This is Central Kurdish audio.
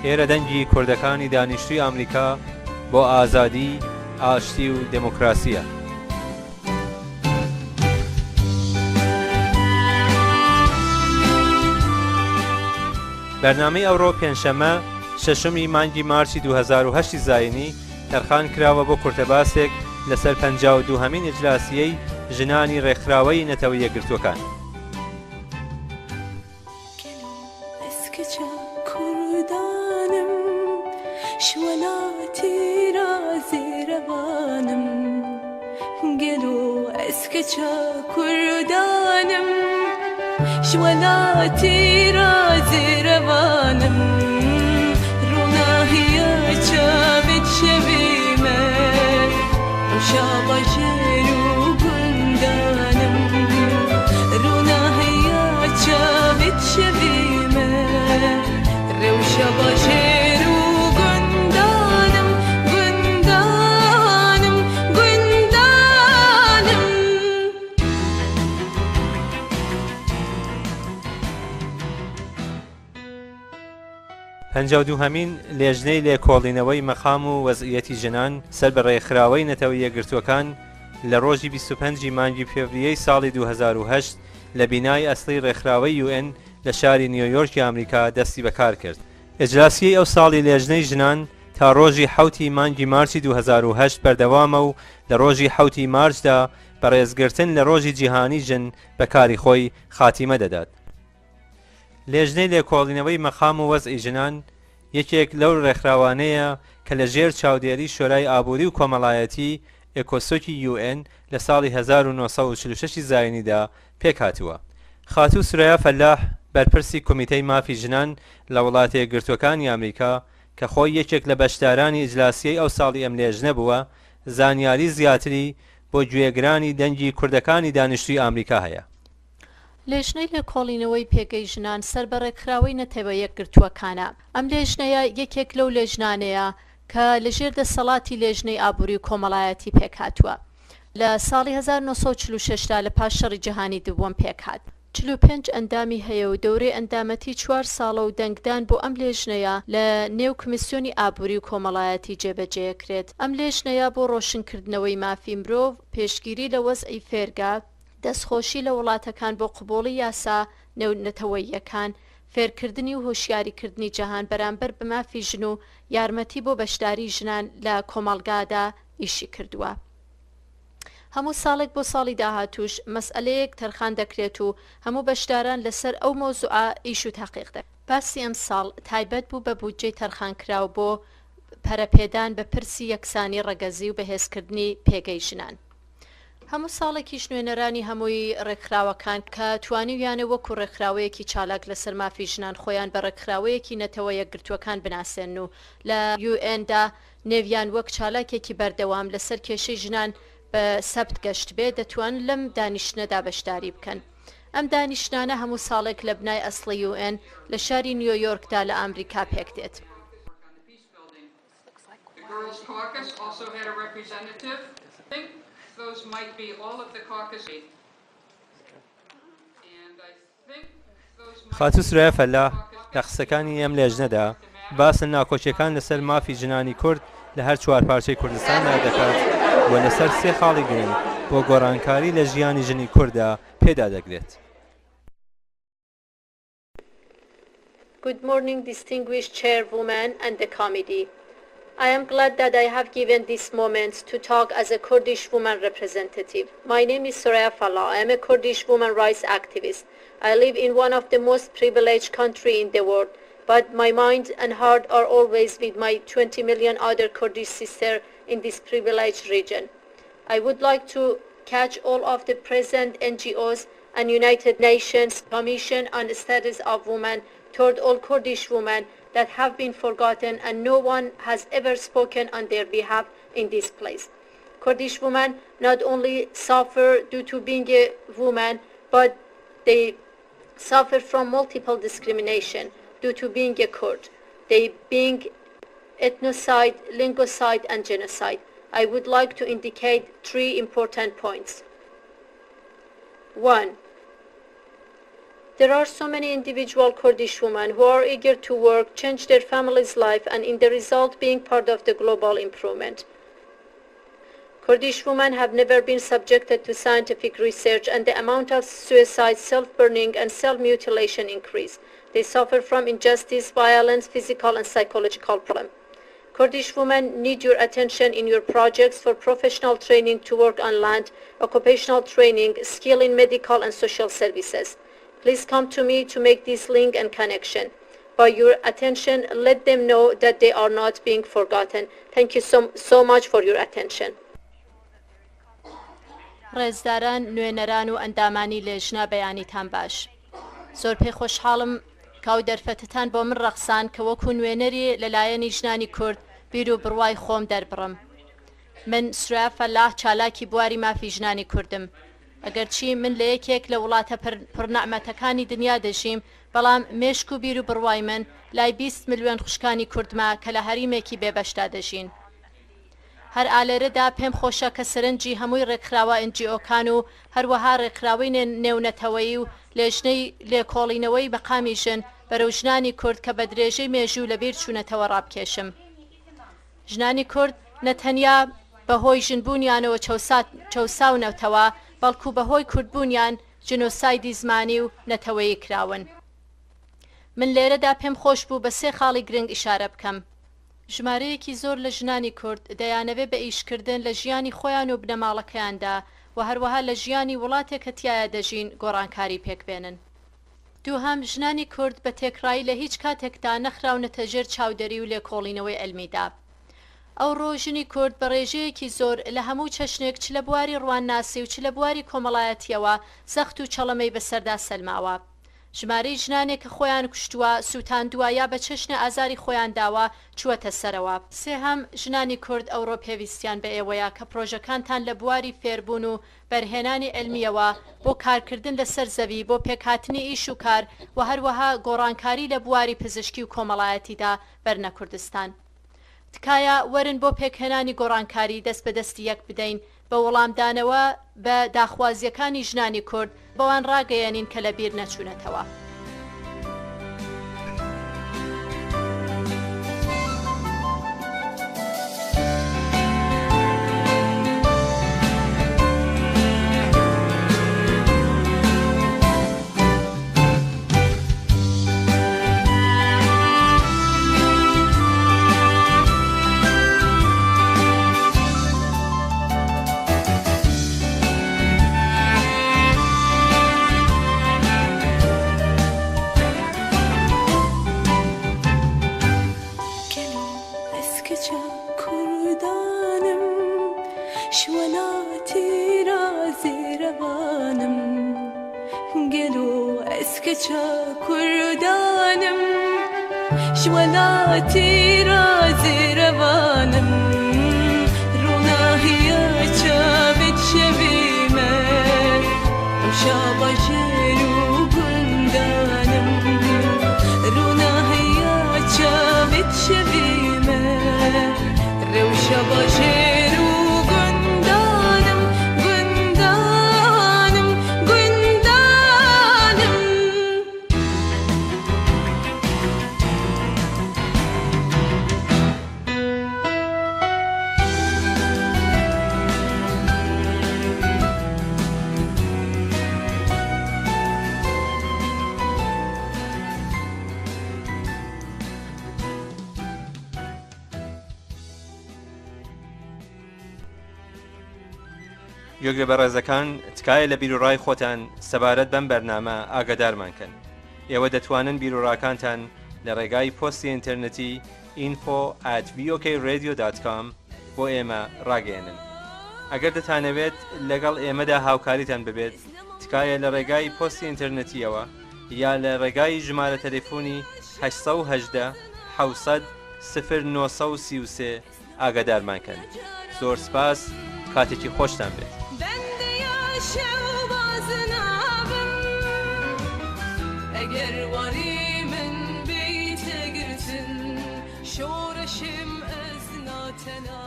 ئێرە دەنگی کوردەکانی دانیشتووی ئەمریکا بۆ ئازادی، ئاشتی و دموکراسیە. بەرنامەی ئەوڕۆ پێنجشەممە 6 مانگی مارچی 2008 زاینی تەرخان کراوە بۆ کورتەباسێک لەسەر 52هەمین ئیجلاسیەی ژنانی ڕێکخراوەی نەتەوە یەکگرتووەکان. شوالاتي رازي روانم روناهيا جابت شبيمة وشابا جيرو قندانم روناهيا جابت شبيمة وشابا جيرو قندانم قندانم قندانم. 52هەمین لێژنەی لێکۆڵینەوەی مەقام و وەزعیەتی ژنان سەر بە ڕێکخراوەی نەتەوە یەکگرتووەکان لە ڕۆژی 25 مانگی فێڤریەی ساڵی 2008 لە بینای ئەسڵی ڕێکخراوەی UN لە شاری نیویۆرکی ئەمریکا دەستی بەکار کرد. ئیجلاسیەی ئەو ساڵی لێژنەی ژنان تا ڕۆژی 7 مانگی مارچی 2008 بەردەوامە و لە ڕۆژی 7 مارچدا بەڕێزگرتن لە ڕۆژی جیهانی ژن بەکاری خۆی خاتیمە دەدات. لێژنەی لێکۆڵینەوەی مەقام و وەزعی ژنان یەکێک لەو ڕێکخراوانەیە کە لە ژێر چاودێری شۆرای ئابووری و کۆمەڵایەتی ئێکۆسۆکی UN لە ساڵی 1946 زاینیدا پێک هاتووە. خاتوو سورەیا فەلاح بەرپرسی کۆمیتەی مافی ژنان لە وڵاتە یەکگرتووەکانی ئەمریکا کە خۆی یەکێک لە بەشدارانی ئیجلاسیەی ئەو ساڵی ئەم لێژنە بووە زانیاری زیاتری بۆ گوێگرانی دەنگی کوردەکانی دانیشتووی ئەمریکا هەیە. لێژنەی لێکۆڵینەوەی پێگەی ژنان سەر بە ڕێکخراوەی نەتەوە یەکگرتووەکانە. ئەم لێژنەیە یەکێک لەو لێژنانەیە کە لەژێر دەسەڵاتی لێژنەی ئابووری و کۆمەڵایەتی پێکهاتووە. لە ساڵی 1946دا لە پاش شەڕی جیهانی دووەم پێکهات. 45 ئەندامی هەیە و دەورەی ئەندامەتی 4 ساڵە و دەنگدان بۆ ئەم لێژنەیە لە نێو کمیسیۆنی ئابووری و کۆمەڵایەتی جێبەجێکرێت. ئەم لێژنەیە بۆ ڕۆشنکردنەوەی مافی مرۆڤ، پێشگیری لە وەزعی فێرگا، دەستخۆشی لە وڵاتەکان بۆ قبوڵی یاسا نەتەوەییەکان، فێرکردنی و هۆشیاریکردنی جەهان بەرامبەر بە مافی ژن و یارمەتی بۆ بەشداری ژنان لە کۆمەڵگادا ئیشی کردووە. هەموو ساڵێک بۆ ساڵی داهاتوش مەسئلەیەک تەرخان دەکرێت و هەموو بەشداران لەسەر ئەو مۆزوعە ئیش و تاقیق دەکەن. باسی ئەم ساڵ تایبەت بوو بە بودجەی تەرخانکراو بۆ پەرەپێدان بە پرسی یەکسانی ڕەگەزی و بەهێزکردنی پێگەی ژنان. هەموو ساڵێکیش نوێنەرانی هەمووی ڕێکخراوەکان کە توانیویانە وەکو ڕێکخراوەیەکی چالاک لەسەر مافی ژنان خۆیان بە ڕێکخراوەیەکی نەتەوە یەکگرتووەکان بناسێن و لە UNدا نێویان وەک چالاکێکی بەردەوام لەسەر کێشەی ژنان بە سەبت گەشت بێ دەتوان لەم دانیشتنەدا بەشداری بکەن. ئەم دانیشتانە هەموو ساڵێک لە بنای ئەسڵی UN لە شاری نیویۆرکدا لە ئەمریکا پێک دێت. Those might be all of the caucus. خاتوو سورەیا فەلاح لە قسەکانی ئەم لێژنەدا باسن ناکۆچیەکان لەسەر مافی ژنانی کورد لە هەر چوار پارچەی کوردستاندا دەکات و لەسەر 3 خاڵی گرنگ بۆ گۆڕانکاری لە ژیانی ژنی کورددا پێدا دەگرێت. Good morning, distinguished chairwoman and the committee. I am glad that I have given this moment to talk as a Kurdish woman representative. My name is Soraya Falah. I am a Kurdish woman rights activist. I live in one of the most privileged countries in the world, but my mind and heart are always with my 20 million other Kurdish sisters in this privileged region. I would like to catch all of the present NGOs and United Nations Commission on the Status of Women toward all Kurdish women that have been forgotten and no one has ever spoken on their behalf in this place. Kurdish women not only suffer due to being a woman, but they suffer from multiple discrimination due to being a Kurd. They being ethnocide, lingocide and genocide. I would like to indicate 3 important points. 1. There are so many individual Kurdish women who are eager to work, change their family's life, and in the result being part of the global improvement. Kurdish women have never been subjected to scientific research, and the amount of suicide, self-burning, and self-mutilation increase. They suffer from injustice, violence, physical and psychological problems. Kurdish women need your attention in your projects for professional training to work on land, occupational training, skill in medical and social services. Please come to me to make this link and connection. By your attention, let them know that they are not being forgotten. Thank you so much for your attention. ڕێزداران، نوێنەران و ئەندامانی لێژنا بەیانیتان باش. زۆر پێی خۆشحاڵم کاو دەرفەتتان بۆ من ڕەخسان کە وەکو نوێنەری لەلایەنی ژنانی کورد بیر و بڕوای خۆم دەربڕم. من سوریا فەلاح چالاکی بواری مافی ژنانی کوردم. ئەگەرچی من لە یەکێک لە وڵاتە پڕنەعمەتەکانی دنیا دەژیم، بەڵام مێشک و بیر و بڕوای من لای 20 ملیۆن خوشکانی کوردما کە لە هەریمێکی بێبەشدا دەژین. هەر ئالێرەدا پێم خۆشە کە سەرنجی هەمووی ڕێکخراوە NGO-کان و هەروەها ڕێکخراوەی نێونەتەوەیی و لێژنەی لێکۆڵینەوەی بەقامی ژن بەرەو ژنانی کورد کە بە درێژەی مێژوو لەبیر چوونەتەوە ڕابکێشم. ژنانی کورد نەتەنیا بەهۆی ژنبوونیانەوە چەوساونەتەوە، بەڵکو بەهۆی کوردبوونیان جنۆسایدی زمانی و نەتەوەیی کراون. من لێرەدا پێم خۆش بوو بە 3 خاڵی گرنگ ئیشارە بکەم. ژمارەیەکی زۆر لە ژنانی کورد دەیانەوێت بە ئیشکردن لە ژیانی خۆیان و بنەماڵەکەیاندا و هەروەها لە ژیانی وڵاتێک کە تایە دەژین گۆڕانکاری پێکبێنن. دووهەم، ژنانی کورد بە تێکڕایی لە هیچ کاتێکدا نەخراونەتە ژێر چاودەری و لێکۆڵینەوەی ئەلمیدا. ئەو ڕۆژنی کورد بە ڕێژەیەکی زۆر لە هەموو چەشنێک چ لە بواری ڕوانناسی و چ لە بواری کۆمەڵایەتیەوە سەخت و چەڵەمەی بەسەردا سەلماوە. ژمارەی ژنانێک کە خۆیان کوشتووە، سووتاندووە یا بە چەشنە ئازاری خۆیان داوە چووەتە سەرەوە. سێهەم، ژنانی کورد ئەوڕۆ پێویستیان بە ئێوەیە کە پرۆژەکانتان لە بواری فێربوون و بەرهێنانی ئەلمیەوە بۆ کارکردن لەسەر زەوی بۆ پێکهاتنی ئیش و کار و هەروەها گۆڕانکاری لە بواری پزیشکی و کۆمەڵایەتیدا بەرنە کوردستان. تکایە وەرن بۆ پێکهێنانی گۆڕانکاری دەست بە دەستی یەک بدەین بە وەڵامدانەوە بە داخوازیەکانی ژنانی کورد بەوان ڕاگەیەنین کە لە بیر نەچوونەتەوە. كردانم شولاتي رازي روانم روناهيا چابت شبيمه وشابا جيرو گندانم روناهيا چابت شبيمه روشابا جيرو گوێگرە بە ڕێزەکان، تکایە لە بیرروڕای خۆتان سەبارەت بەم بەرنامە ئاگادارمانکەن. ئێوە دەتوانن بیرروڕاکانتان لە ڕێگای پۆستی ئینتەرنەتی info@vokradio.com بۆ ئێمە ڕاگەێنن. ئەگەر دەتانەوێت لەگەڵ ئێمەدا هاوکاریتان ببێت، تکایە لە ڕێگای پۆستی ئینتەرنەتیەوە یا لە ڕێگای ژمارە تەلەفۆنی 818 700 0933 ئاگادارمانکەن. زۆر سپاس، کاتێکی خۆشتان بێت. اگر واری من بیت گرتن شورشم از ناتنا